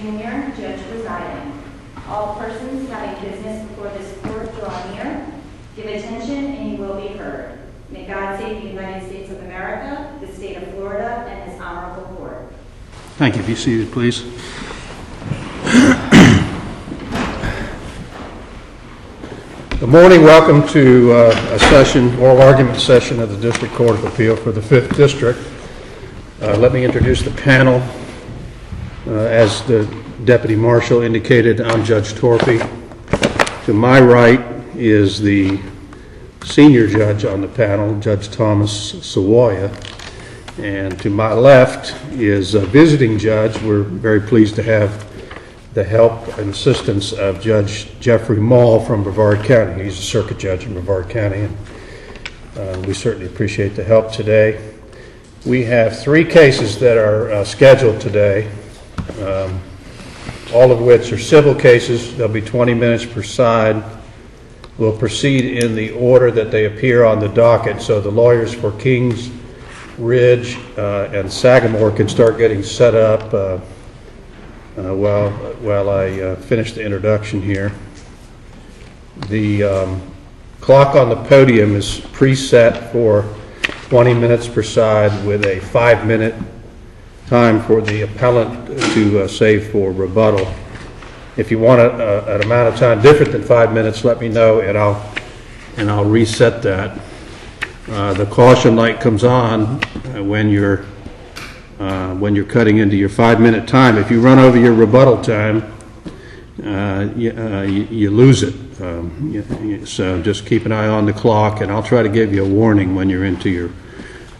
Jr., Judge presiding. All persons having business before this court draw near. Give attention and you will be heard. May God save the United States of America, the state of Florida, and this honorable court. Thank you. Be seated, please. Good morning. Welcome to a oral argument session of the District Court of Appeal for the 5th District. Let me introduce the panel. As the Deputy Marshal indicated, I'm Judge Torpy. To my right is the senior judge on the panel, Judge Thomas Sawoya. And to my left is a visiting judge. We're very pleased to have the help and assistance of Judge Jeffrey Mall from Brevard County. He's a circuit judge in Brevard County, and we certainly appreciate the help today. We have 3 cases that are scheduled today, all of which are civil cases. There'll be 20 minutes per side. We'll proceed in the order that they appear on the docket, so the lawyers for Kings Ridge and Sagamore can start getting set up while I finish the introduction here. The clock on the podium is preset for 20 minutes per side with a 5-minute time for the appellant to save for rebuttal. If you want an amount of time different than 5 minutes, let me know and I'll reset that. The caution light comes on when you're cutting into your 5-minute time. If you run over your rebuttal time, you lose it. So just keep an eye on the clock, and I'll try to give you a warning when you're into your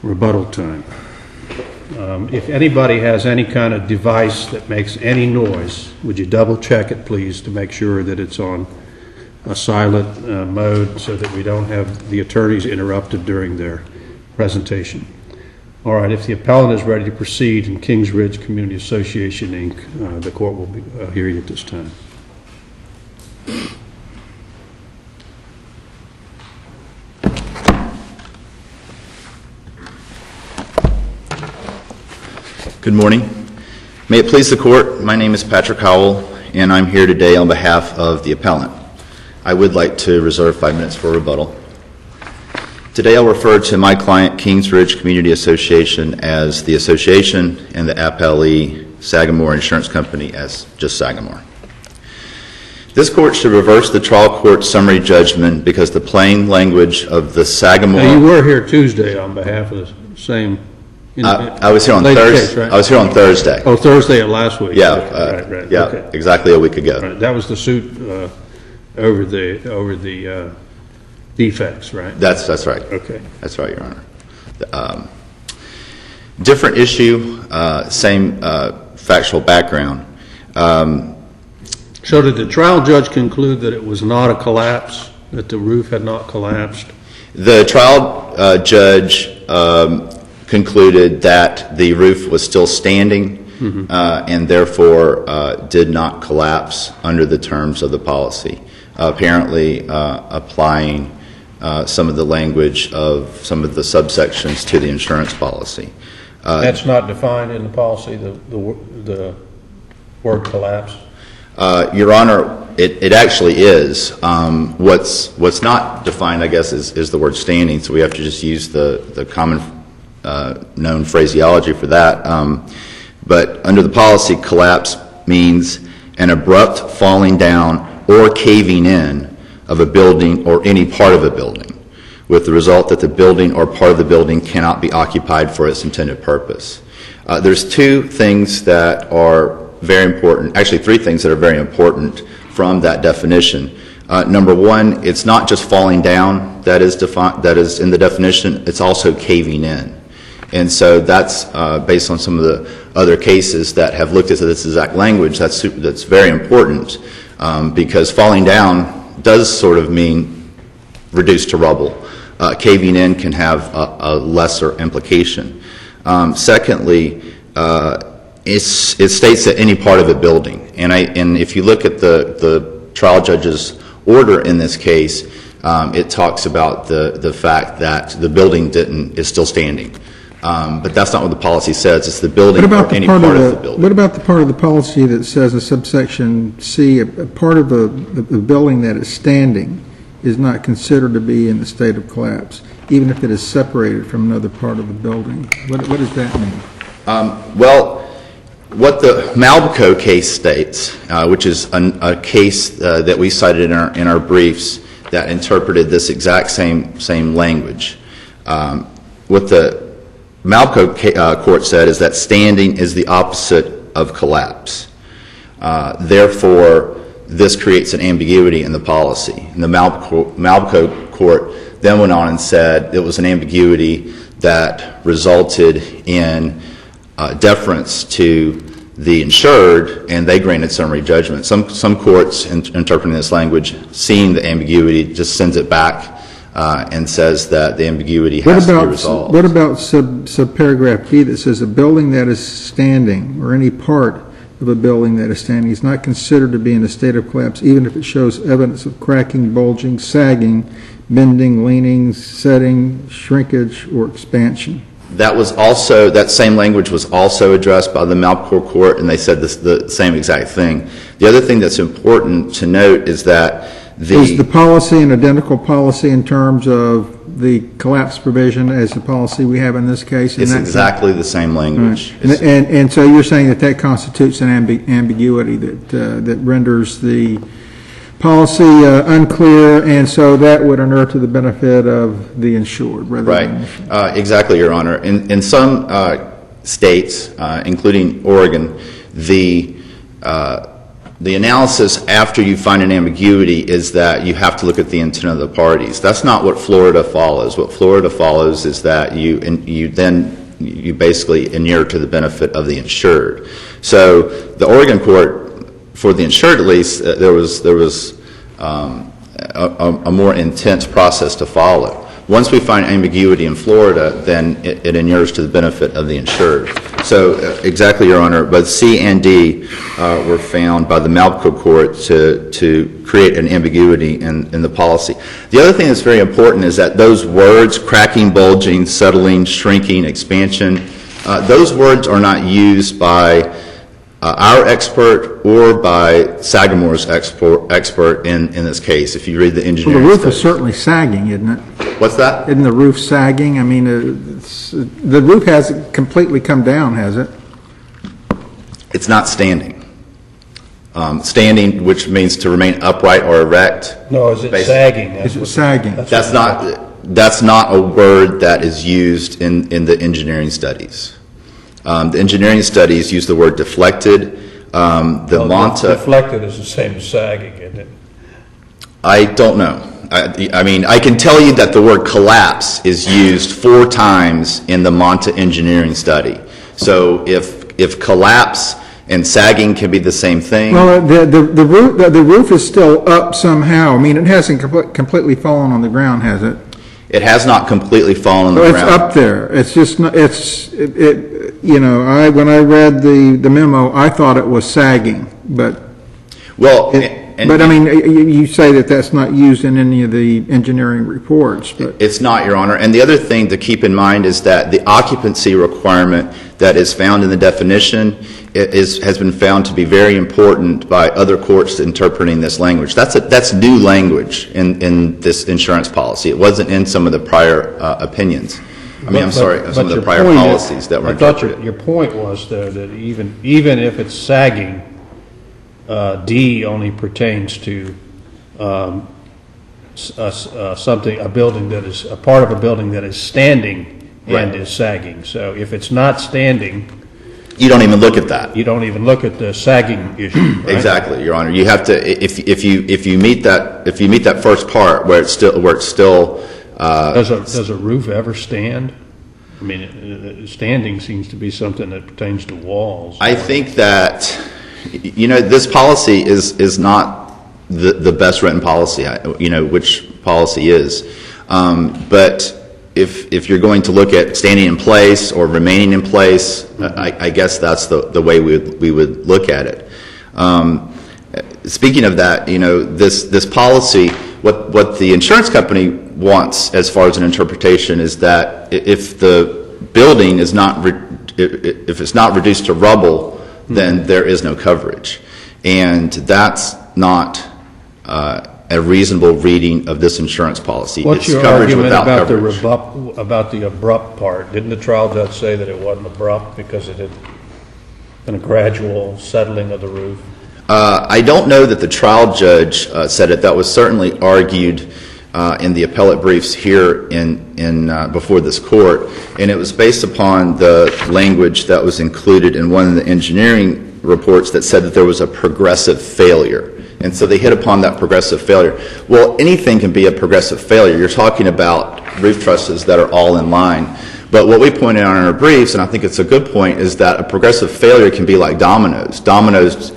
rebuttal time. If anybody has any kind of device that makes any noise, would you double check it, please, to make sure that it's on a silent mode so that we don't have the attorneys interrupted during their presentation. All right, if the appellant is ready to proceed in Kings Ridge Community Association, Inc., the court will hear you at this time. Good morning. May it please the court, my name is Patrick Howell, and I'm here today on behalf of the appellant. I would like to reserve 5 minutes for rebuttal. Today I'll refer to my client, Kings Ridge Community Association, as the association, and the appellee, Sagamore Insurance Company, as just Sagamore. This court should reverse the trial court summary judgment because the plain language of the Sagamore... Now, you were here Tuesday on behalf of the same... I was here on Thursday. Right? I was here on Thursday. Oh, Thursday of last week. Yeah, right. Yeah, okay. Exactly a week ago. Right. That was the suit over the defects, right? That's right. Okay. That's right, Your Honor. Different issue, same factual background. So did the trial judge conclude that it was not a collapse, that the roof had not collapsed? The trial judge concluded that the roof was still standing, and therefore did not collapse under the terms of the policy, apparently applying some of the language of some of the subsections to the insurance policy. That's not defined in the policy, the word collapse? Your Honor, it actually is. What's not defined, I guess, is the word standing, so we have to just use the common known phraseology for that. But under the policy, collapse means an abrupt falling down or caving in of a building or any part of a building, with the result that the building or part of the building cannot be occupied for its intended purpose. There's 2 things that are very important, actually 3 things that are very important from that definition. Number 1, it's not just falling down that is in the definition, it's also caving in. And so that's based on some of the other cases that have looked at this exact language. That's very important because falling down does sort of mean reduced to rubble. Caving in can have a lesser implication. Secondly, it states that any part of a building. And if you look at the trial judge's order in this case, it talks about the fact that the building is still standing. But that's not what the policy says. It's the building What about or the any part part of of the building. What about the part of the policy that says a subsection C, a part of the building that is standing is not considered to be in the state of collapse, even if it is separated from another part of the building? What does that mean? Well, what the Malbico case states, which is a case that we cited in our briefs that interpreted this exact same language. What the Malbico court said is that standing is the opposite of collapse. Therefore, this creates an ambiguity in the policy. And the Malbico court then went on and said it was an ambiguity that resulted in deference to the insured, and they granted summary judgment. Some courts interpreting this language, seeing the ambiguity, just sends it back and says that the ambiguity has to be resolved. What about subparagraph B that says a building that is standing or any part of a building that is standing is not considered to be in a state of collapse even if it shows evidence of cracking, bulging, sagging, bending, leaning, setting, shrinkage, or expansion? That same language was also addressed by the Malbico court, and they said the same exact thing. The other thing that's important to note is that is the policy an identical policy in terms of the collapse provision as the policy we have in this case? It's exactly the same language. Right. And so you're saying that constitutes an ambiguity that renders the policy unclear, and so that would inure to the benefit of the insured, rather than the insured. Exactly, Your Honor. In some states, including Oregon, the analysis after you find an ambiguity is that you have to look at the intent of the parties. That's not what Florida follows. What Florida follows is that you basically inure to the benefit of the insured. So the Oregon court, for the insured at least, there was a more intense process to follow. Once we find ambiguity in Florida, then it inures to the benefit of the insured. So exactly, Your Honor, both C and D were found by the Malbico court to create an ambiguity in the policy. The other thing that's very important is that those words, cracking, bulging, settling, shrinking, expansion, those words are not used by our expert or by Sagamore's expert in this case. If you read the engineering Well, the roof studies. is certainly sagging, isn't it? What's that? Isn't the roof sagging? I mean, the roof hasn't completely come down, has it? It's not standing. Standing, which means to remain upright or erect. No, is it sagging? Is it sagging? That's not a word that is used in the engineering studies. The engineering studies use the word deflected. Deflected is the same as sagging, isn't it? I don't know. I mean, I can tell you that the word collapse is used 4 times in the Monta engineering study. So if collapse and sagging can be the same thing. Well, the roof is still up somehow. I mean, it hasn't completely fallen on the ground, has it? It has not completely fallen on the It's ground. up there. It's just not, you know, when I read the memo, I thought it was sagging, but Well, but I mean, you say that that's not used in any of the engineering reports, but it's not, Your Honor. And the other thing to keep in mind is that the occupancy requirement that is found in the definition has been found to be very important by other courts interpreting this language. That's new language in this insurance policy. It wasn't in some of the prior opinions. I mean, some of the prior policies that were interpreted. I thought your point was, though, that even if it's sagging, D only pertains to a building that is a part of a building that is standing and is sagging. So if it's not standing, you don't even look at that. You don't even look at the sagging issue. Right? Exactly, Your Honor. You have to if you meet that first part where it's still. Does a roof ever stand? I mean, standing seems to be something that pertains to walls. I think that, this policy is not the best written policy, which policy is. But if you're going to look at standing in place or remaining in place, I guess that's the way we would look at it. Speaking of that, this policy, what the insurance company wants as far as an interpretation is that if the building is not, if it's not reduced to rubble, then there is no coverage. And that's not a reasonable reading of this insurance policy. What's it's your coverage argument without about coverage. about the abrupt part? Didn't the trial judge say that it wasn't abrupt because it had been a gradual settling of the roof? I don't know that the trial judge said it. That was certainly argued in the appellate briefs here before this court, and it was based upon the language that was included in one of the engineering reports that said that there was a progressive failure. And so they hit upon that progressive failure. Well, anything can be a progressive failure. You're talking about roof trusses that are all in line. But what we pointed out in our briefs, and I think it's a good point, is that a progressive failure can be like dominoes. Dominoes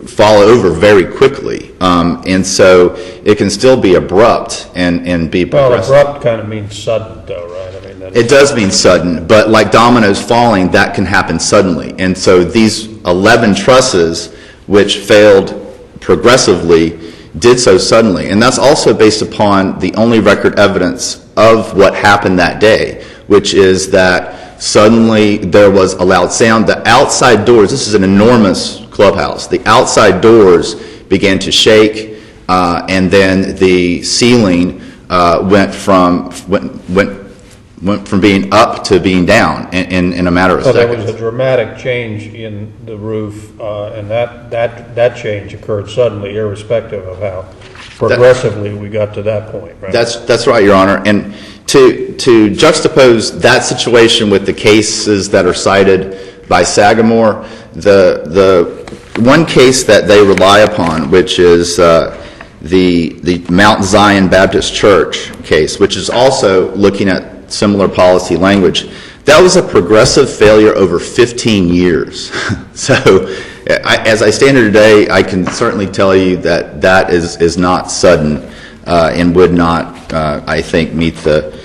fall over very quickly. And so it can still be abrupt and be progressive. Well, abrupt kind of means sudden, though, right? I mean, it does mean sudden, but like dominoes falling, that can happen suddenly. And so these 11 trusses, which failed progressively, did so suddenly. And that's also based upon the only record evidence of what happened that day, which is that suddenly there was a loud sound. The outside doors, this is an enormous clubhouse, the outside doors began to shake, and then the ceiling went from being up to being down in a matter of seconds. So there was a dramatic change in the roof, and that change occurred suddenly, irrespective of how progressively we got to that point, right? That's right, Your Honor. And to juxtapose that situation with the cases that are cited by Sagamore, the one case that they rely upon, which is the Mount Zion Baptist Church case, which is also looking at similar policy language, that was a progressive failure over 15 years. So as I stand here today, I can certainly tell you that that is not sudden and would not, I think, meet the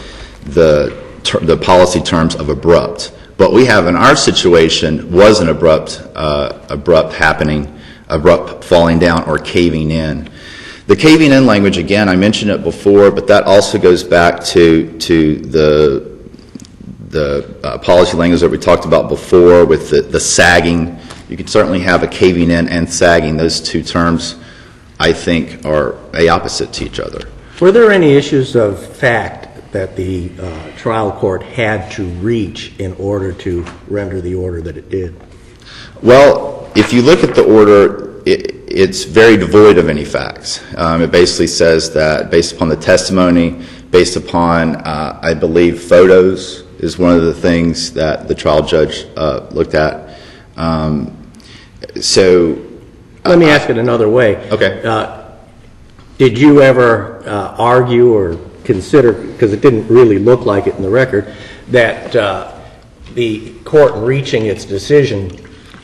policy terms of abrupt. What we have in our situation was an abrupt happening, abrupt falling down or caving in. The caving in language, again, I mentioned it before, but that also goes back to the policy language that we talked about before with the sagging. You could certainly have a caving in and sagging. Those two terms, I think, are opposite to each other. Were there any issues of fact that the trial court had to reach in order to render the order that it did? Well, if you look at the order, it's very devoid of any facts. It basically says that based upon the testimony, based upon, I believe, photos is one of the things that the trial judge looked at. So let me ask it another way. Okay. Did you ever argue or consider, because it didn't really look like it in the record, that the court reaching its decision,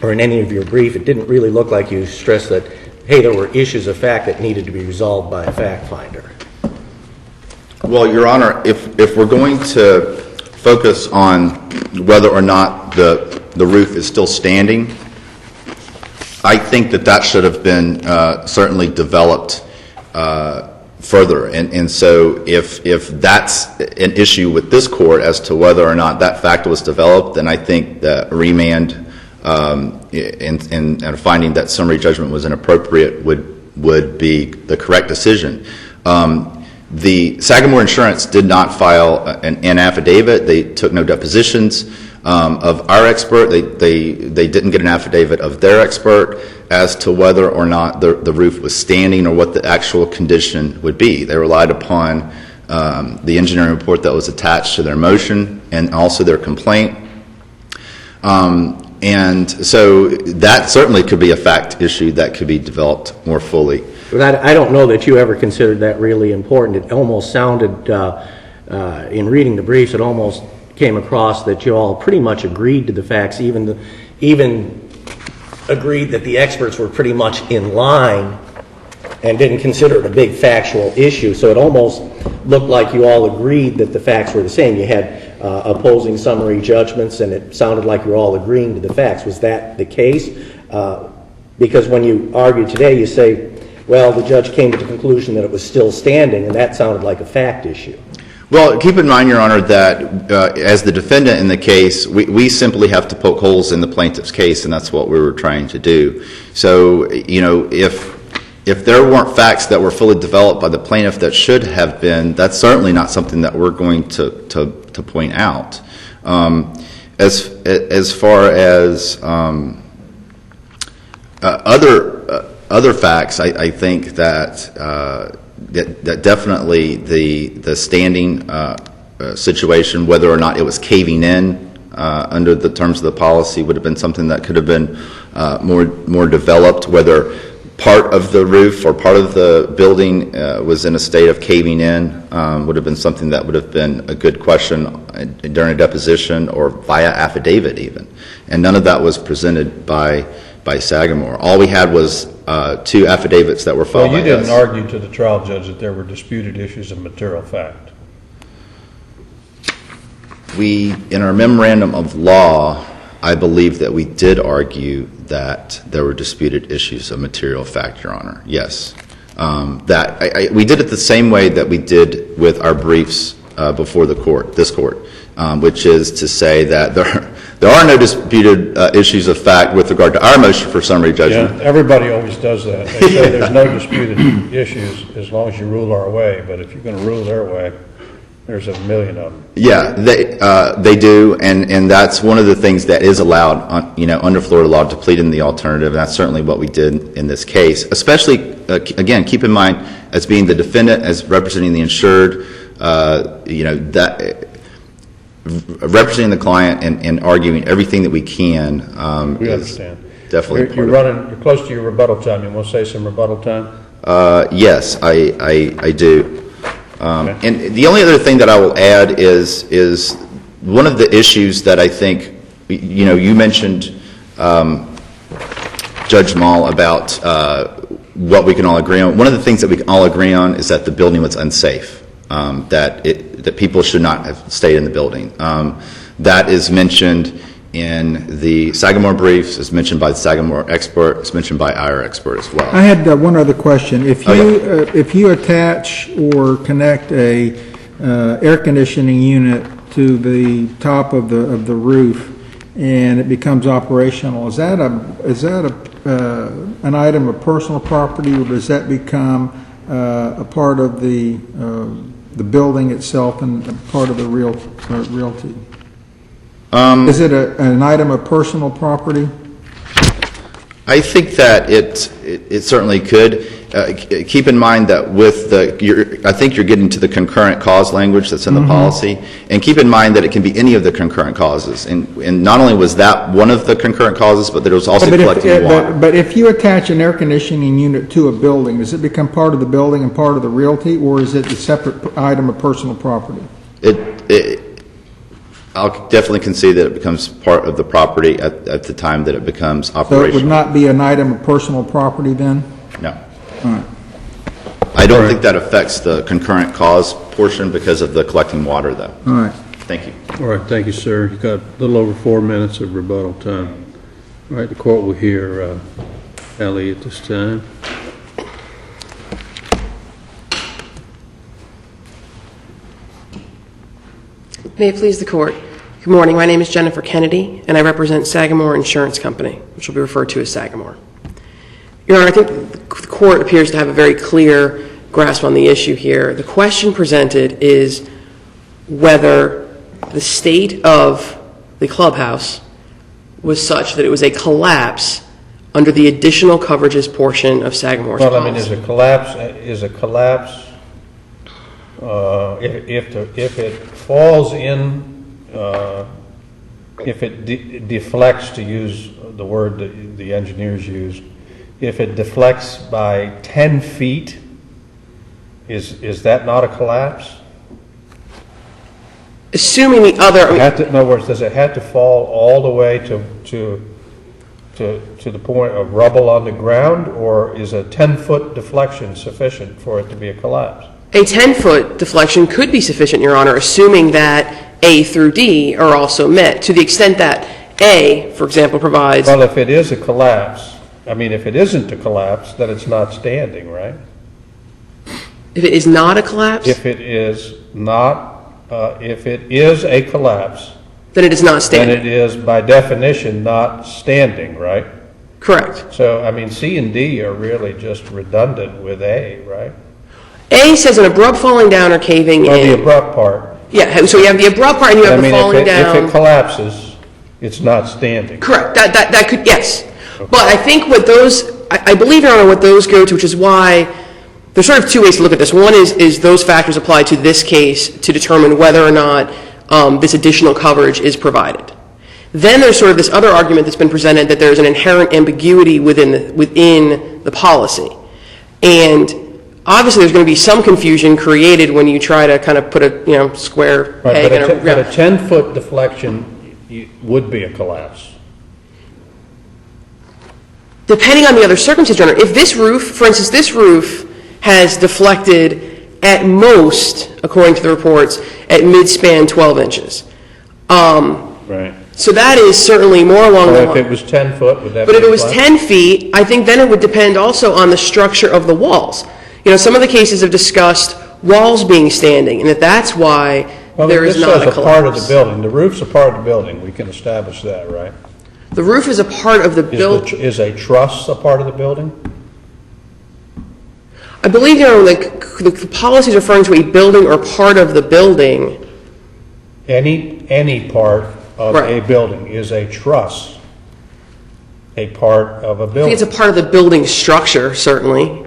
or in any of your brief, it didn't really look like you stressed that, hey, there were issues of fact that needed to be resolved by a fact finder? Well, Your Honor, if we're going to focus on whether or not the roof is still standing, I think that should have been certainly developed further. And so if that's an issue with this court as to whether or not that fact was developed, then I think that remand and finding that summary judgment was inappropriate would be the correct decision. The Sagamore Insurance did not file an affidavit. They took no depositions of our expert. They didn't get an affidavit of their expert as to whether or not the roof was standing or what the actual condition would be. They relied upon the engineering report that was attached to their motion and also their complaint. And so that certainly could be a fact issue that could be developed more fully. But I don't know that you ever considered that really important. It almost sounded, in reading the briefs, it almost came across that you all pretty much agreed to the facts, even agreed that the experts were pretty much in line and didn't consider it a big factual issue. So it almost looked like you all agreed that the facts were the same. You had opposing summary judgments, and it sounded like you were all agreeing to the facts. Was that the case? Because when you argue today, you say, well, the judge came to the conclusion that it was still standing, and that sounded like a fact issue. Well, keep in mind, Your Honor, that as the defendant in the case, we simply have to poke holes in the plaintiff's case, and that's what we were trying to do. So, you know, if there weren't facts that were fully developed by the plaintiff that should have been, that's certainly not something that we're going to point out. As far as other facts, I think that that definitely the standing situation, whether or not it was caving in under the terms of the policy, would have been something that could have been more developed. Whether part of the roof or part of the building was in a state of caving in would have been something that would have been a good question during a deposition or via affidavit even. And none of that was presented by Sagamore. All we had was 2 affidavits that were filed by us. Well, you didn't argue to the trial judge that there were disputed issues of material fact. We, in our memorandum of law, I believe that we did argue that there were disputed issues of material fact, Your Honor. Yes. We did it the same way that we did with our briefs before the court, this court, which is to say that there are no disputed issues of fact with regard to our motion for summary judgment. Yeah, everybody always does that. They say there's no disputed issues as long as you rule our way, but if you're going to rule their way, there's a million of them. Yeah, they do, and that's one of the things that is allowed, under Florida law to plead in the alternative, and that's certainly what we did in this case. Especially, again, keep in mind, as being the defendant, as representing the insured, that representing the client and arguing everything that we can. We understand. Definitely. You're close to your rebuttal time. You want to say some rebuttal time? Yes, I do. Okay. And the only other thing that I will add is one of the issues that I think, you mentioned, Judge Mall, about what we can all agree on. One of the things that we can all agree on is that the building was unsafe, that people should not have stayed in the building. That is mentioned in the Sagamore briefs, is mentioned by the Sagamore expert, it's mentioned by our expert as well. I had one other question. If you attach or connect a air conditioning unit to the top of the roof and it becomes operational, is that an item of personal property, or does that become a part of the building itself and part of the realty? Is it an item of personal property? I think that it certainly could. Keep in mind that I think you're getting to the concurrent cause language that's in the policy, and keep in mind that it can be any of the concurrent causes. And not only was that one of the concurrent causes, but there was also collecting water. But if you attach an air conditioning unit to a building, does it become part of the building and part of the realty, or is it a separate item of personal property? I'll definitely concede that it becomes part of the property at the time that it becomes operational. So it would not be an item of personal property then? No. All right. I don't think that affects the concurrent cause portion because of the collecting water, though. All right. Thank you. All right, thank you, sir. You've got a little over 4 minutes of rebuttal time. All right, the court will hear Ellie at this time. May it please the court. Good morning. My name is Jennifer Kennedy, and I represent Sagamore Insurance Company, which will be referred to as Sagamore. Your Honor, I think the court appears to have a very clear grasp on the issue here. The question presented is whether the state of the clubhouse was such that it was a collapse under the additional coverages portion of Sagamore's policy. Well, I mean, is a collapse if it falls in, if it deflects, to use the word that the engineers use, if it deflects by 10 feet, is that not a collapse? Assuming the other... In other words, does it have to fall all the way to the point of rubble on the ground, or is a 10-foot deflection sufficient for it to be a collapse? A 10-foot deflection could be sufficient, Your Honor, assuming that A through D are also met, to the extent that A, for example, provides... Well, if it is a collapse, if it isn't a collapse, then it's not standing, right? If it is not a collapse? If it is not if it is a collapse, then it is not then standing. it is by definition not standing, right? Correct. So, I mean, C and D are really just redundant with A, right? A says an abrupt falling down or caving Or in. the abrupt part. Yeah, so you have the abrupt part and you have I the mean, falling if down. it collapses, it's not standing. Correct. That could, yes. But I think what those, I believe, Your Honor, what those go to, which is why there's sort of two ways to look at this. One is those factors apply to this case to determine whether or not this additional coverage is provided. Then there's sort of this other argument that's been presented that there's an inherent ambiguity within the policy. And obviously there's going to be some confusion created when you try to kind of put a square Right, peg in a but a 10-foot deflection would be a collapse. Depending on the other circumstances, Your Honor, if this roof, for instance, this roof has deflected at most, according to the reports, at mid-span 12 inches. Right. So that is certainly more along the So line. if it was 10 foot, would that But be if it was flat? 10 feet, I think then it would depend also on the structure of the walls. Some of the cases have discussed walls being standing, and that's why there is not a Well, this says a part of the collapse. building. The roof's a part of the building. We can establish that, right? The roof is a part of the building. Is a truss a part of the building? I believe, the policy is referring to a building or part of the building. Any part of Right. a building is a truss a part of a I think building. it's a part of the building structure, certainly.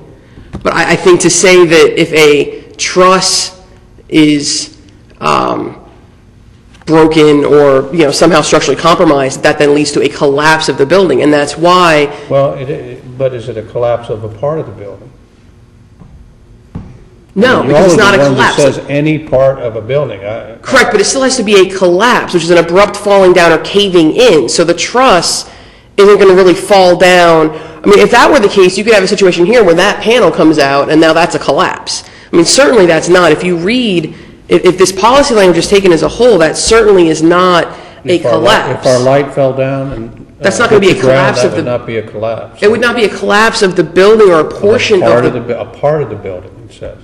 But I think to say that if a truss is broken or somehow structurally compromised, that then leads to a collapse of the building, and that's why. Well, but is it a collapse of a part of the building? No, because it's not a collapse. It says any part of a building. Correct, but it still has to be a collapse, which is an abrupt falling down or caving in. So the truss isn't going to really fall down. I mean, if that were the case, you could have a situation here where that panel comes out and now that's a collapse. I mean, certainly that's not. If you read, if this policy language is taken as a whole, that certainly is not a collapse. If our light fell down and That's not going to be a hit the ground, collapse of that would the. not be a collapse. It would not be a collapse of the building or a portion of the. A part of the building, it says.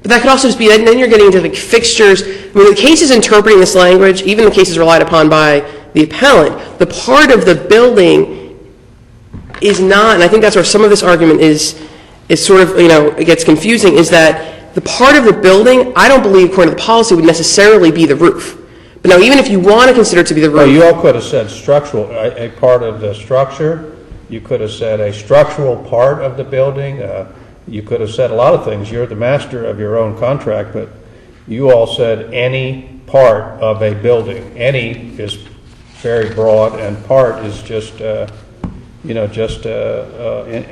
But that could also just be, then you're getting into fixtures. I mean, the cases interpreting this language, even the cases relied upon by the appellant, the part of the building is not, and I think that's where some of this argument is sort of, it gets confusing, is that the part of the building, I don't believe, according to the policy, would necessarily be the roof. But now, even if you want to consider it to be the roof. Well, you all could have said structural, a part of the structure. You could have said a structural part of the building. You could have said a lot of things. You're the master of your own contract, but you all said any part of a building. Any is very broad, and part is just,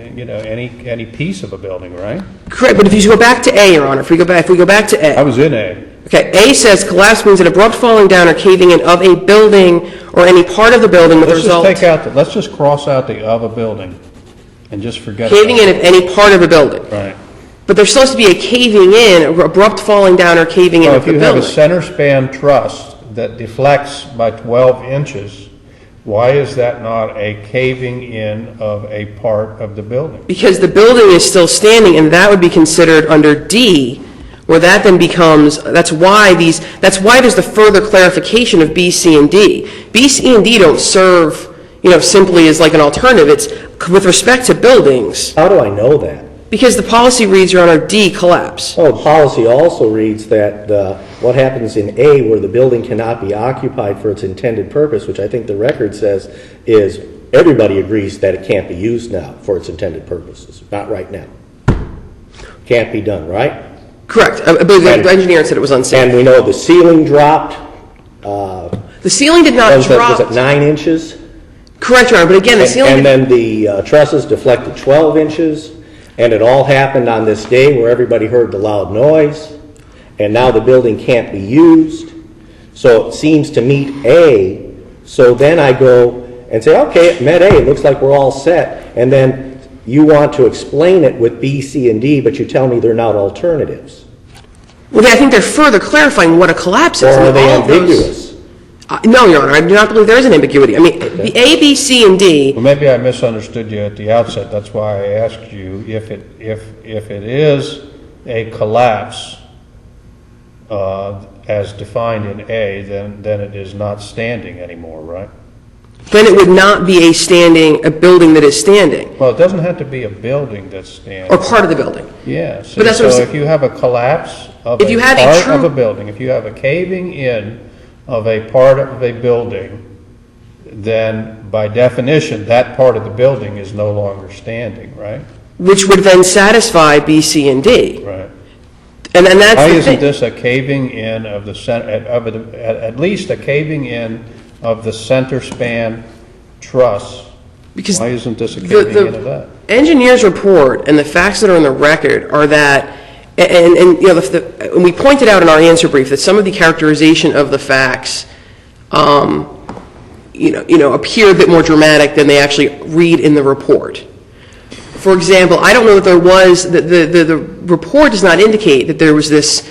any piece of a building, right? Correct, but if you go back to A, Your Honor, if we go back to A. I was in A. Okay, A says collapse means an abrupt falling down or caving in of a building or any part of the building with the result. Let's just cross out the of a building and just forget Caving about in of any part of a building. it. Right. But there's supposed to be a caving in, abrupt falling down or caving in Well, of if the you have a building. center span truss that deflects by 12 inches, why is that not a caving in of a part of the building? Because the building is still standing, and that would be considered under D, where that then becomes, that's why there's the further clarification of B, C, and D. B, C, and D don't serve, simply as like an alternative. It's with respect to buildings, How do I know that? because the policy reads, Your Honor, D, collapse. Oh, the policy also reads that what happens in A, where the building cannot be occupied for its intended purpose, which I think the record says is everybody agrees that it can't be used now for its intended purposes, not right now. Can't be done, right? Correct. I believe the engineer said it was unsafe. And we know the ceiling dropped. The ceiling did not drop. Was it 9 inches? Correct, Your Honor, but again, the ceiling. And then the trusses deflected 12 inches, and it all happened on this day where everybody heard the loud noise, and now the building can't be used, so it seems to meet A. So then I go and say, okay, it met A, it looks like we're all set, and then you want to explain it with B, C, and D, but you tell me they're not alternatives. Well, I think they're further clarifying what a collapse is. Or are I mean, they all of those- ambiguous? No, Your Honor, I do not believe there is an ambiguity. I mean, the A, B, C, and D. Well, maybe I misunderstood you at the outset. That's why I asked you if it is a collapse as defined in A, then it is not standing anymore, right? Then it would not be a building that is standing. Well, it doesn't have to be a building that's standing. Or part of the building. Yeah, But that's so what I'm if you have a collapse of If you a have a part true- of a building, if you have a caving in of a part of a building, then by definition, that part of the building is no longer standing, right? Which would then satisfy B, C, and D. Right. And that's Why the isn't thing. this a caving in of the at least a caving in of the center span truss? Because Why isn't this a caving in of that? engineer's report and the facts that are in the record are that, and you know, and we pointed out in our answer brief that some of the characterization of the facts, appear a bit more dramatic than they actually read in the report. For example, I don't know that there was, the report does not indicate that there was this,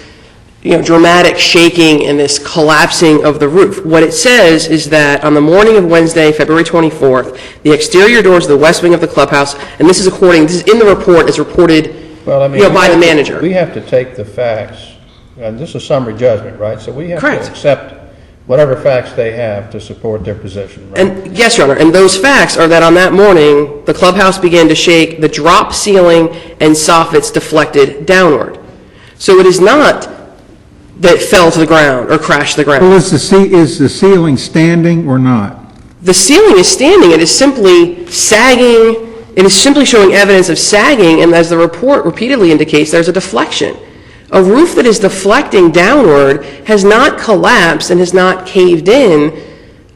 dramatic shaking and this collapsing of the roof. What it says is that on the morning of Wednesday, February 24th, the exterior doors of the west wing of the clubhouse, and this is in the report, as reported by the manager. We have to take the facts, and this is summary judgment, right? So we have Correct. to accept whatever facts they have to support their position, right? And yes, Your Honor, and those facts are that on that morning, the clubhouse began to shake, the drop ceiling and soffits deflected downward. So it is not that it fell to the ground or crashed to the ground. Well, is the ceiling standing or not? The ceiling is standing. It is simply sagging. It is simply showing evidence of sagging, and as the report repeatedly indicates, there's a deflection. A roof that is deflecting downward has not collapsed and has not caved in,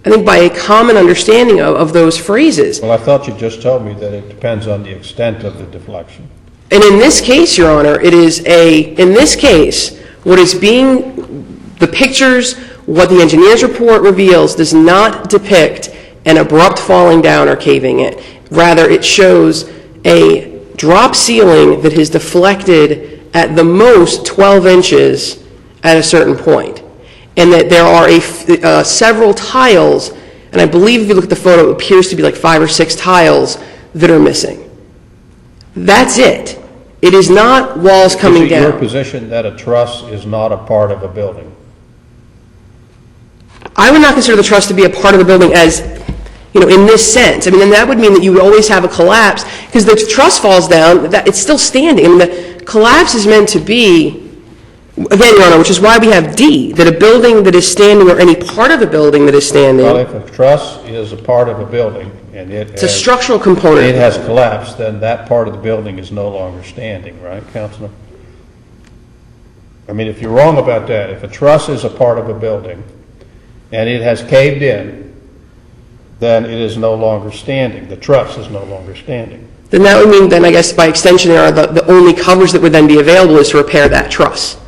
I think, by a common understanding of those phrases. Well, I thought you just told me that it depends on the extent of the deflection. And in this case, Your Honor, it is in this case, the pictures, what the engineer's report reveals does not depict an abrupt falling down or caving in. Rather, it shows a drop ceiling that has deflected at the most 12 inches at a certain point. And that there are several tiles, and I believe if you look at the photo, it appears to be like 5 or 6 tiles that are missing. That's it. It is not walls coming down. Is it your position that a truss is not a part of a building? I would not consider the truss to be a part of the building as, in this sense. I mean, and that would mean that you would always have a collapse, because the truss falls down, it's still standing. I mean, the collapse is meant to be, again, Your Honor, which is why we have D, that a building that is standing or any part of a building that is standing. Well, if a truss is a part of a building and it's a structural component. It has collapsed, then that part of the building is no longer standing, right, Counselor? I mean, if you're wrong about that, if a truss is a part of a building and it has caved in, then it is no longer standing. The truss is no longer standing. Then that would mean, then I guess by extension, the only coverage that would then be available is to repair that truss.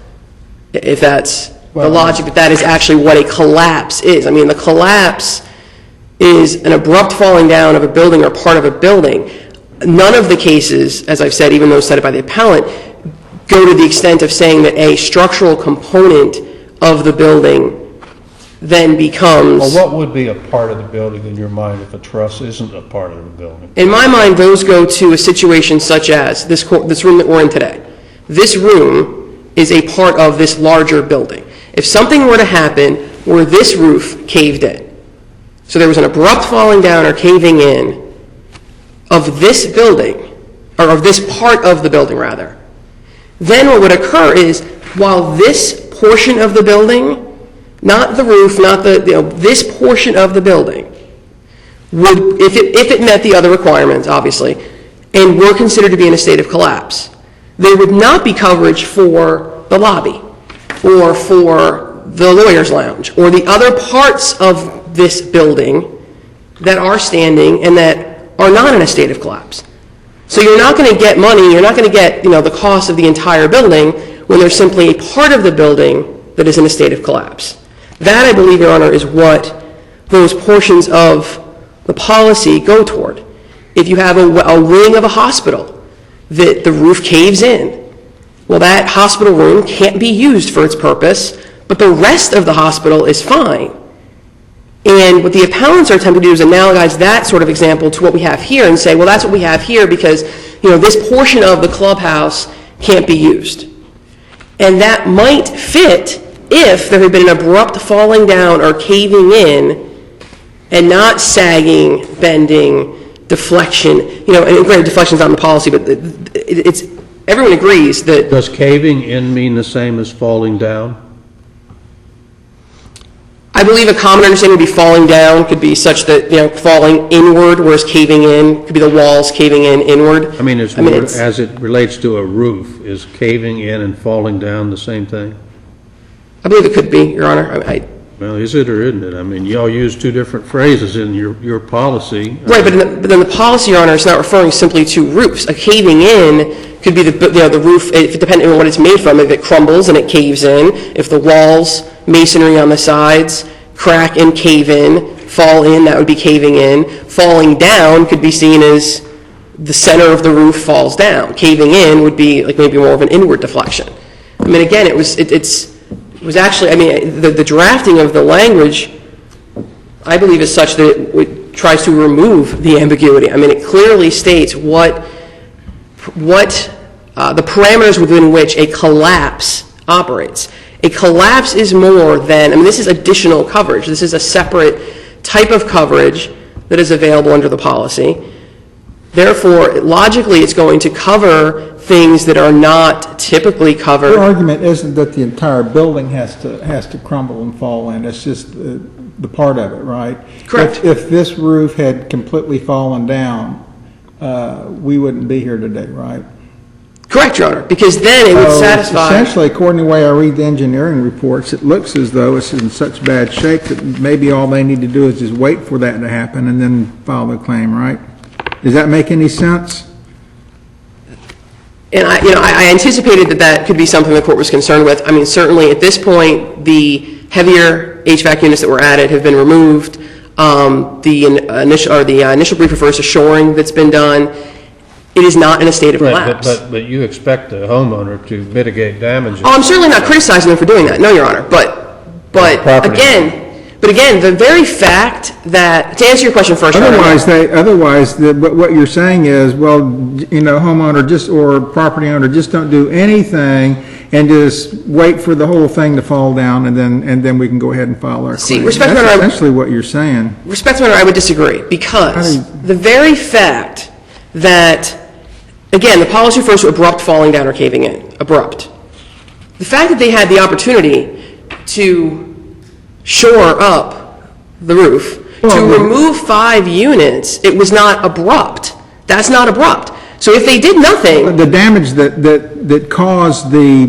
If that's the logic, that is actually what a collapse is. I mean, the collapse is an abrupt falling down of a building or part of a building. None of the cases, as I've said, even those cited by the appellant, go to the extent of saying that a structural component of the building then becomes... Well, what would be a part of the building in your mind if a truss isn't a part of the building? In my mind, those go to a situation such as this room that we're in today. This room is a part of this larger building. If something were to happen where this roof caved in, so there was an abrupt falling down or caving in of this building, or of this part of the building, rather, then what would occur is, while this portion of the building, not the roof, not this portion of the building, would, if it met the other requirements, obviously, and were considered to be in a state of collapse, there would not be coverage for the lobby, or for the lawyer's lounge, or the other parts of this building that are standing and that are not in a state of collapse. So you're not going to get money, you're not going to get, the cost of the entire building when there's simply a part of the building that is in a state of collapse. That, I believe, Your Honor, is what those portions of the policy go toward. If you have a wing of a hospital that the roof caves in, well, that hospital room can't be used for its purpose, but the rest of the hospital is fine. And what the appellants are attempting to do is analogize that sort of example to what we have here and say, well, that's what we have here because, this portion of the clubhouse can't be used. And that might fit if there had been an abrupt falling down or caving in and not sagging, bending, deflection, and granted deflection's not in the policy, but everyone agrees that... Does caving in mean the same as falling down? I believe a common understanding would be falling down could be such that, falling inward, whereas caving in could be the walls caving in inward. I mean, as it relates to a roof, is caving in and falling down the same thing? I believe it could be, Your Honor. Well, is it or isn't it? I mean, you all use two different phrases in your policy. Right, but then the policy, Your Honor, is not referring simply to roofs. A caving in could be the roof, depending on what it's made from. If it crumbles and it caves in, if the walls, masonry on the sides, crack and cave in, fall in, that would be caving in. Falling down could be seen as the center of the roof falls down. Caving in would be like maybe more of an inward deflection. I mean, again, it was actually, I mean, the drafting of the language, I believe, is such that it tries to remove the ambiguity. I mean, it clearly states what the parameters within which a collapse operates. A collapse is more than, I mean, this is additional coverage. This is a separate type of coverage that is available under the policy. Therefore, logically, it's going to cover things that are not typically covered. Your argument isn't that the entire building has to crumble and fall in. It's just the part of it, right? Correct. If this roof had completely fallen down, we wouldn't be here today, right? Correct, Your Honor, because then it would satisfy... Essentially, according to the way I read the engineering reports, it looks as though it's in such bad shape that maybe all they need to do is just wait for that to happen and then file the claim, right? Does that make any sense? And I anticipated that could be something the court was concerned with. I mean, certainly at this point, the heavier HVAC units that were added have been removed. The initial brief refers to shoring that's been done. It is not in a state of collapse. But you expect the homeowner to mitigate damages. Oh, I'm certainly not criticizing them for doing that. No, Your Honor. But again, the very fact that, to answer your question first, otherwise, what you're saying is, well, homeowner or property owner, just don't do anything and just wait for the whole thing to fall down, and then we can go ahead and file our claim. That's essentially what you're saying. Respectfully, I would disagree, because the very fact that, again, the policy refers to abrupt falling down or caving in. Abrupt. The fact that they had the opportunity to shore up the roof, to remove 5 units, it was not abrupt. That's not abrupt. So if they did nothing... The damage that caused the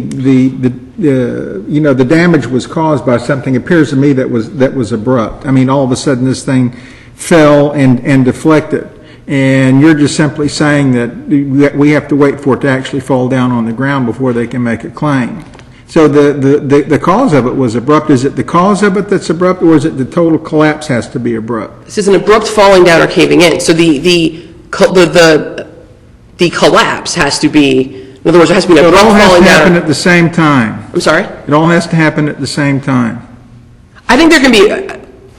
damage was caused by something, appears to me, that was abrupt. I mean, all of a sudden this thing fell and deflected. And you're just simply saying that we have to wait for it to actually fall down on the ground before they can make a claim. So the cause of it was abrupt. Is it the cause of it that's abrupt, or is it the total collapse has to be abrupt? This is an abrupt falling down or caving in. So the collapse has to be, in other words, it has to be an abrupt falling down. It all has to happen at the same time. I'm sorry? It all has to happen at the same time. I think there can be,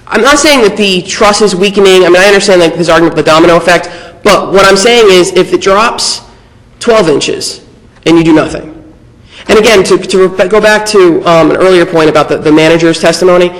I'm not saying that the truss is weakening. I mean, I understand this argument with the domino effect, but what I'm saying is if it drops 12 inches and you do nothing, and again, to go back to an earlier point about the manager's testimony,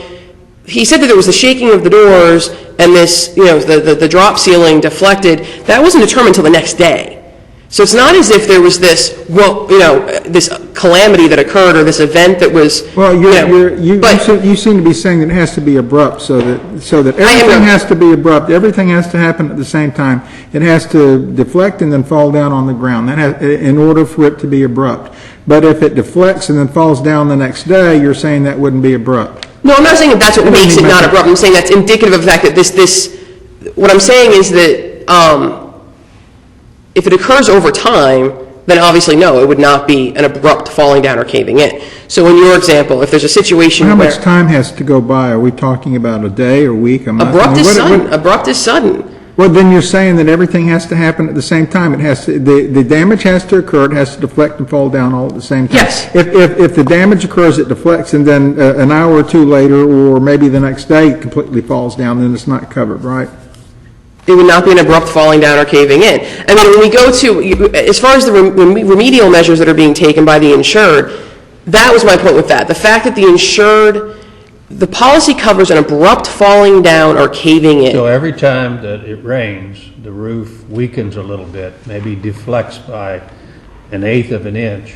he said that there was the shaking of the doors and this, the drop ceiling deflected. That wasn't determined until the next day. So it's not as if there was this, this calamity that occurred or this event that was. Well, you seem to be saying that it has to be abrupt, so that everything has to be abrupt. Everything has to happen at the same time. It has to deflect and then fall down on the ground. In order for it to be abrupt. But if it deflects and then falls down the next day, you're saying that wouldn't be abrupt. No, I'm not saying that that's what makes it not abrupt. I'm saying that's indicative of the fact that what I'm saying is that if it occurs over time, then obviously no, it would not be an abrupt falling down or caving in. So in your example, if there's a situation where... How much time has to go by? Are we talking about a day or week, a month? Abrupt is sudden. Abrupt is sudden. Well, then you're saying that everything has to happen at the same time. It has to, the damage has to occur. It has to deflect and fall down all at the same time. Yes. If the damage occurs, it deflects, and then an hour or two later, or maybe the next day, it completely falls down, then it's not covered, right? It would not be an abrupt falling down or caving in. I mean, when we go to, as far as the remedial measures that are being taken by the insured, That was my point with that. The fact that the policy covers an abrupt falling down or caving in. So every time that it rains, the roof weakens a little bit, maybe deflects by 1/8 of an inch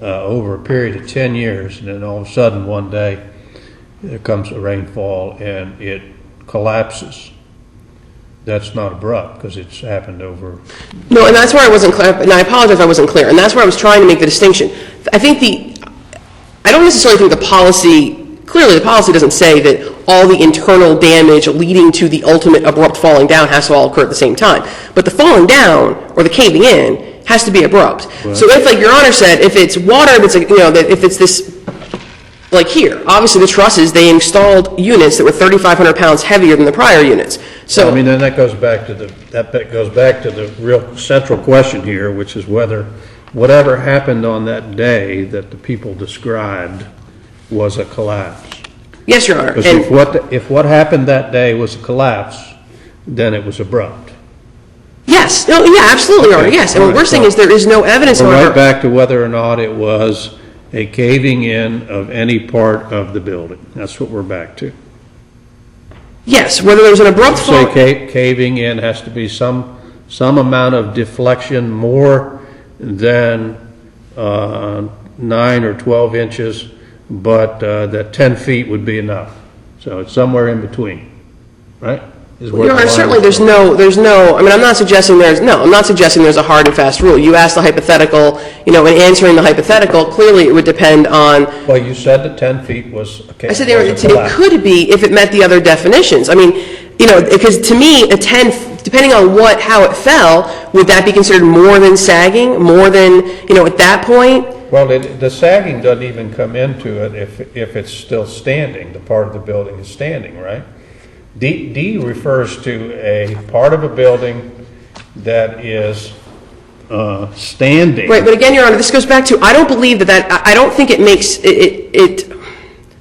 over a period of 10 years, and then all of a sudden one day there comes a rainfall and it collapses. That's not abrupt because it's happened over. No, and that's where I wasn't clear, and I apologize if I wasn't clear, and that's where I was trying to make the distinction. I don't necessarily think clearly the policy doesn't say that all the internal damage leading to the ultimate abrupt falling down has to all occur at the same time. But the falling down or the caving in has to be abrupt. Right. So if, like Your Honor said, if it's water, if it's this, like here, obviously the trusses, they installed units that were 3,500 pounds heavier than the prior units. So I mean, then that goes back to the real central question here, which is whether whatever happened on that day that the people described was a collapse. Yes, Your Honor. Because if what happened that day was a collapse, then it was abrupt. Yes. No, yeah, absolutely, Your Honor. Yes. And what we're saying is there is no evidence. We're right back to whether or not it was a caving in of any part of the building. That's what we're back to. Yes, whether there was an abrupt fall. Say caving in has to be some amount of deflection more than 9 or 12 inches, but that 10 feet would be enough. So it's somewhere in between, right? Your Honor, certainly there's no, I mean, I'm not suggesting there's a hard and fast rule. You asked the hypothetical, in answering the hypothetical, clearly it would depend on. Well, you said that 10 feet was okay. I said it could be if it met the other definitions. I mean, because to me, a 10, depending on how it fell, would that be considered more than sagging, more than, at that point? Well, the sagging doesn't even come into it if it's still standing, the part of the building is standing, right? D refers to a part of a building that is standing. Right, but again, Your Honor, this goes back to, I don't believe I don't think it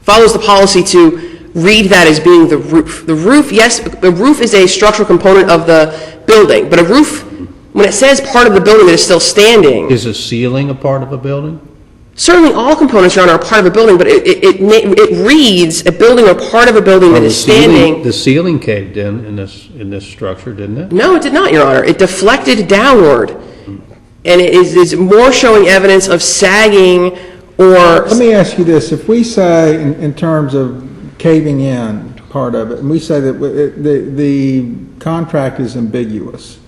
follows the policy to read that as being the roof. The roof, yes, the roof is a structural component of the building, but a roof, when it says part of the building that is still standing. Is a ceiling a part of a building? Certainly all components, Your Honor, are part of a building, but it reads a building or part of a building that is standing. The ceiling caved in this structure, didn't it? No, it did not, Your Honor. It deflected downward, and it is more showing evidence of sagging or. Let me ask you this. If we say, in terms of caving in part of it, and we say that the contract is ambiguous,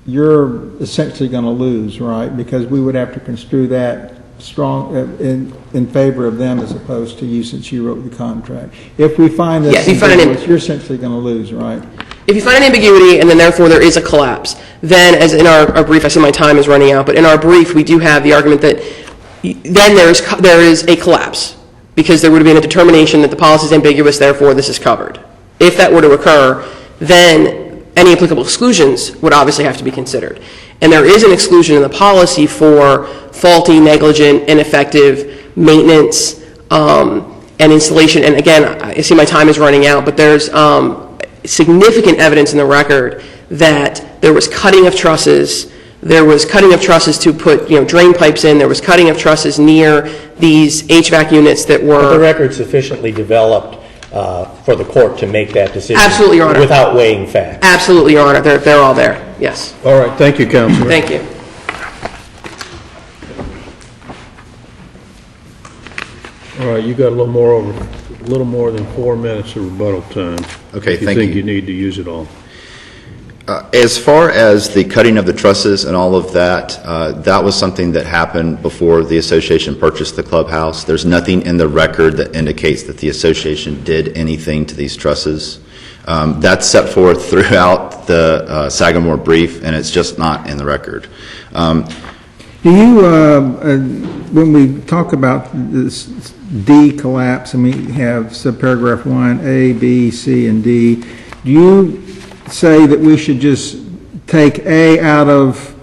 you're essentially going to lose, right? Because we would have to construe that strong in favor of them as opposed to you, since you wrote the contract. If we find this ambiguous, you're essentially going to lose, right? If you find an ambiguity and then therefore there is a collapse, then as in our brief, I see my time is running out, but in our brief we do have the argument that then there is a collapse because there would have been a determination that the policy is ambiguous, therefore this is covered. If that were to occur, then any applicable exclusions would obviously have to be considered. And there is an exclusion in the policy for faulty, negligent, ineffective maintenance and installation. And again, I see my time is running out, but there's significant evidence in the record that there was cutting of trusses. There was cutting of trusses to put drain pipes in. There was cutting of trusses near these HVAC units that were. But the record sufficiently developed for the court to make that decision. Absolutely, Your Honor. Without weighing facts. Absolutely, Your Honor. They're all there. Yes. All right. Thank you, Counselor. Thank you. All right. You got a little more than 4 minutes of rebuttal time. Okay. If you think you need to use it all. As far as the cutting of the trusses and all of that, that was something that happened before the association purchased the clubhouse. There's nothing in the record that indicates that the association did anything to these trusses. That's set forth throughout the Sagamore brief, and it's just not in the record. Do you, when we talk about this D collapse, and we have subparagraph 1, A, B, C, and D, do you say that we should just take A out of,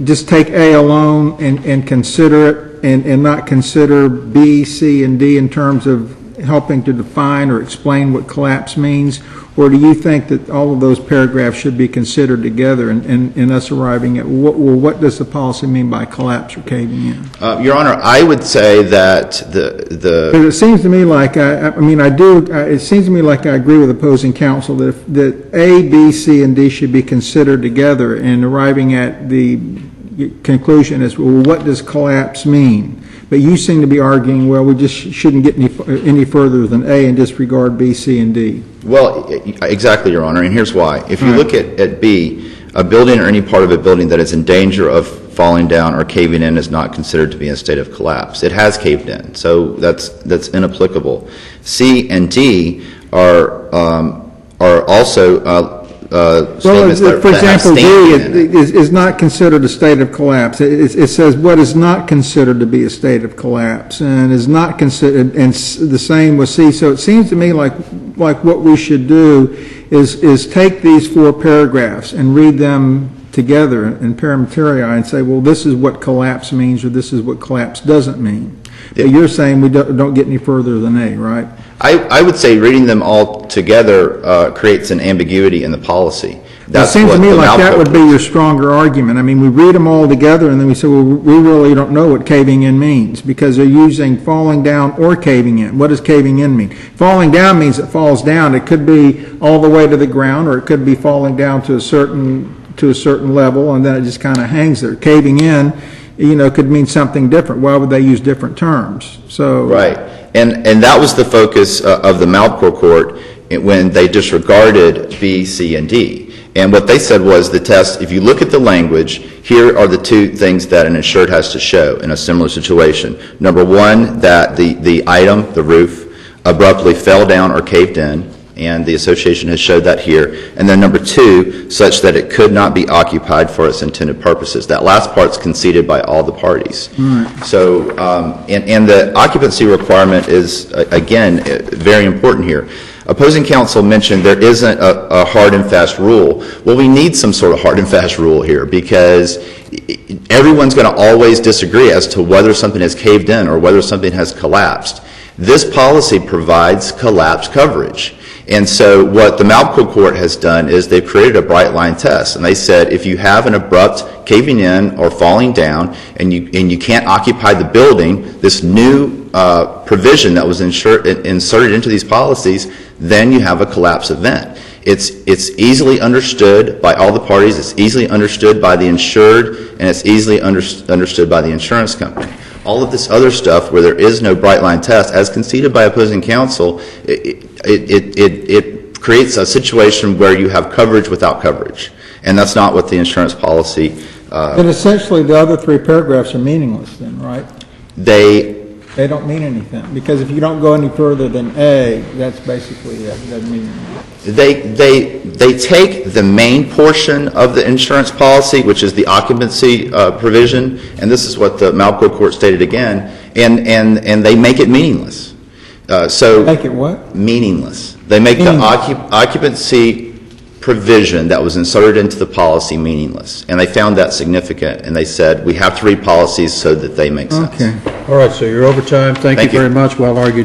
just take A alone and consider it and not consider B, C, and D in terms of helping to define or explain what collapse means? Or do you think that all of those paragraphs should be considered together in us arriving at what does the policy mean by collapse or caving in? Your Honor, I would say that Because it seems to me like it seems to me like I agree with opposing counsel that A, B, C, and D should be considered together in arriving at the conclusion as well, what does collapse mean? But you seem to be arguing, well, we just shouldn't get any further than A and disregard B, C, and D. Well, exactly, Your Honor, and here's why. If you look at B, a building or any part of a building that is in danger of falling down or caving in is not considered to be in a state of collapse. It has caved in, so that's inapplicable. C and D are also statements for that have example, D standing in it. is not considered a state of collapse. It says what is not considered to be a state of collapse, and is not considered, and the same with C. So it seems to me like what we should do is take these 4 paragraphs and read them together in paramateria and say, well, this is what collapse means, or this is what collapse doesn't mean. But you're saying we don't get any further than A, right? I would say reading them all together creates an ambiguity in the policy. It seems to me like that would be your stronger argument. I mean, we read them all together and then we say, well, we really don't know what caving in means because they're using falling down or caving in. What does caving in mean? Falling down means it falls down. It could be all the way to the ground, or it could be falling down to a certain level, and then it just kind of hangs there. Caving in, could mean something different. Why would they use different terms? So right, and that was the focus of the Malpro Court when they disregarded B, C, and D. And what they said was the test, if you look at the language, here are the 2 things that an insured has to show in a similar situation. Number 1, that the item, the roof, abruptly fell down or caved in, and the association has showed that here. And then number 2, such that it could not be occupied for its intended purposes. That last part's conceded by all the parties. So, and the occupancy requirement is, again, very important here. Opposing counsel mentioned there isn't a hard and fast rule. Well, we need some sort of hard and fast rule here because everyone's going to always disagree as to whether something has caved in or whether something has collapsed. This policy provides collapse coverage. And so what the Malpro Court has done is they've created a bright line test. And they said if you have an abrupt caving in or falling down and you can't occupy the building, this new provision that was inserted into these policies, then you have a collapse event. It's easily understood by all the parties, it's easily understood by the insured, and it's easily understood by the insurance company. All of this other stuff where there is no bright line test, as conceded by opposing counsel, it creates a situation where you have coverage without coverage. And that's not what the insurance policy... Then essentially the other 3 paragraphs are meaningless then, right? They don't mean anything, because if you don't go any further than A, that's basically it. It doesn't mean anything. They take the main portion of the insurance policy, which is the occupancy provision, and this is what the Malpro Court stated again, and they make it meaningless. Make it what? Meaningless. They make the occupancy provision that was inserted into the policy meaningless, and they found that significant, and they said we have to read policies so that they make sense. Okay. All right, so you're over time. Thank you very much. Well argued.